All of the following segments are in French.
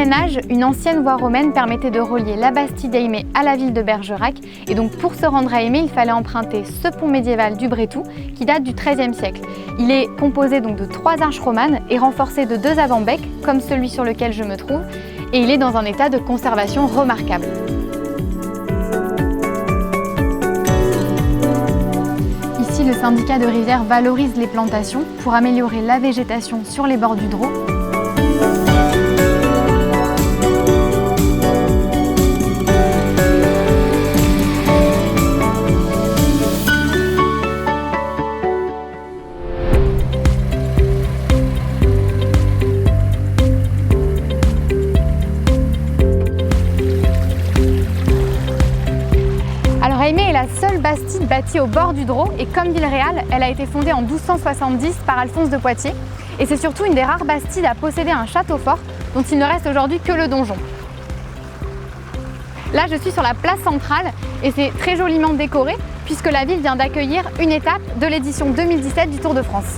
Moyen-Âge, une ancienne voie romaine permettait de relier la Bastide d'Aimé à la ville de Bergerac. Et donc pour se rendre à Aimé, il fallait emprunter ce pont médiéval du Brétou qui date du XIIIe siècle. Il est composé donc de 3 arches romanes et renforcé de 2 avant-becs, comme celui sur lequel je me trouve. Et il est dans un état de conservation remarquable. Ici, le syndicat de rivière valorise les plantations pour améliorer la végétation sur les bords du Drô. Aimé est la seule bastide bâtie au bord du Drô et comme ville réale, elle a été fondée en 1270 par Alphonse de Poitiers. Et c'est surtout une des rares bastides à posséder un château fort dont il ne reste aujourd'hui que le donjon. Là, je suis sur la place centrale et c'est très joliment décoré puisque la ville vient d'accueillir une étape de l'édition 2017 du Tour de France.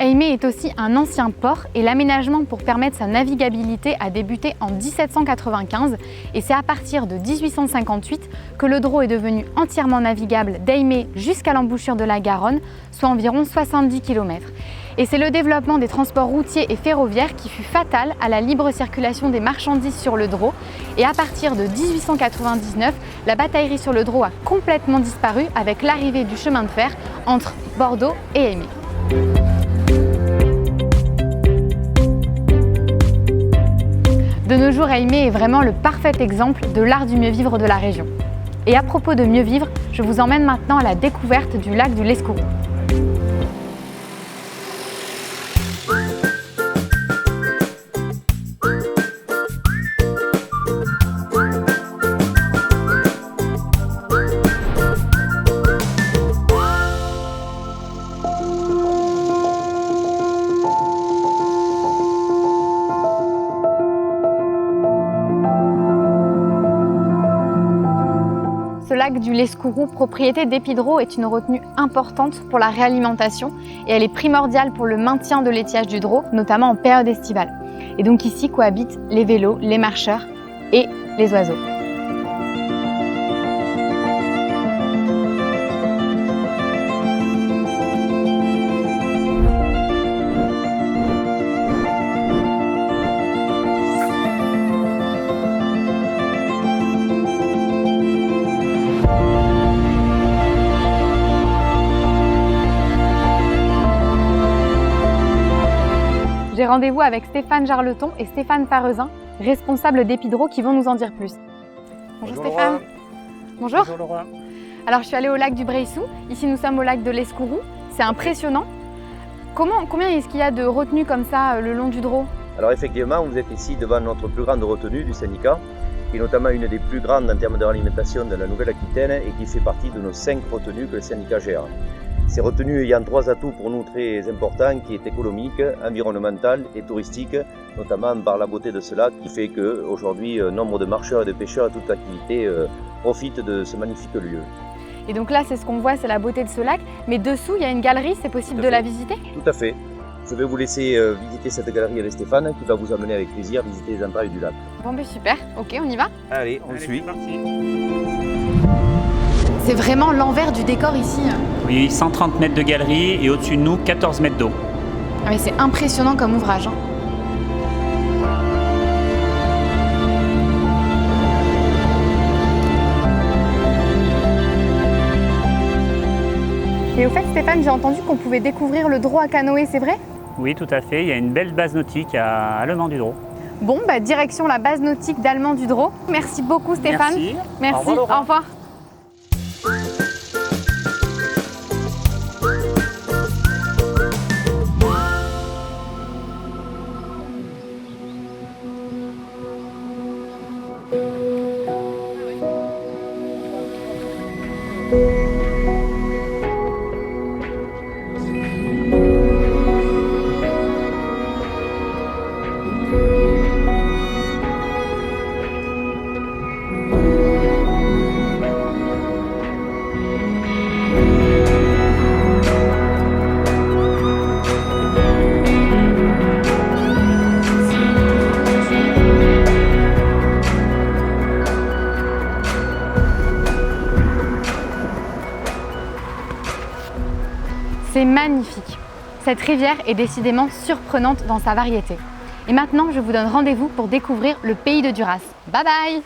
Aimé est aussi un ancien port et l'aménagement pour permettre sa navigabilité a débuté en 1795 et c'est à partir de 1858 que le Drô est devenu entièrement navigable d'Aimé jusqu'à l'embouchure de la Garonne, soit environ 70 km. Et c'est le développement des transports routiers et ferroviaires qui fut fatal à la libre circulation des marchandises sur le Drô. Et à partir de 1899, la bataillerie sur le Drô a complètement disparu avec l'arrivée du chemin de fer entre Bordeaux et Aimé. De nos jours, Aimé est vraiment le parfait exemple de l'art du mieux vivre de la région. Et à propos de mieux vivre, je vous emmène maintenant à la découverte du lac du Lescourou. Ce lac du Lescourou, propriété d'Épidreau, est une retenue importante pour la réalimentation et elle est primordiale pour le maintien de l'étiage du Drô, notamment en période estivale. Et donc ici cohabitent les vélos, les marcheurs et les oiseaux. J'ai rendez-vous avec Stéphane Jarleton et Stéphane Farezin, responsables d'Épidreau, qui vont nous en dire plus. Bonjour Stéphane. Laura. Bonjour. Bonjour Laura. Alors je suis allée au lac du Breissou, ici nous sommes au lac de l'Escourou, c'est impressionnant. Combien est-ce qu'il y a de retenues comme ça le long du Drô? Alors effectivement, vous êtes ici devant notre plus grande retenue du syndicat, qui est notamment une des plus grandes en termes de alimentation de la Nouvelle-Aquitaine et qui fait partie de nos 5 retenues que le syndicat gère. Ces retenues ayant 3 atouts pour nous très importants, qui est économique, environnemental et touristique, notamment par la beauté de ce lac qui fait qu'aujourd'hui, nombre de marcheurs et de pêcheurs à toute activité profitent de ce magnifique lieu. Et donc là, c'est ce qu'on voit, c'est la beauté de ce lac. Mais dessous, il y a une galerie, c'est possible de la visiter? Tout à fait. Je vais vous laisser visiter cette galerie avec Stéphane qui va vous amener avec plaisir visiter les entrailles du lac. Bon ben super, ok, on y va? Allez, on suit. C'est parti. C'est vraiment l'envers du décor ici. Oui, 130 mètres de galerie et au-dessus de nous, 14 mètres d'eau. Ah mais c'est impressionnant comme ouvrage. Et au fait Stéphane, j'ai entendu qu'on pouvait découvrir le Drô à canoë, c'est vrai? Oui, tout à fait. Il y a une belle base nautique à Allemand du Drô. Bon, bah, direction la base nautique d'Allemand du Drô. Merci beaucoup Stéphane. Merci. Merci. Au revoir, Laura. Au revoir. magnifique. Cette rivière est décidément surprenante dans sa variété. Et maintenant, je vous donne rendez-vous pour découvrir le pays de Duras. Bye bye!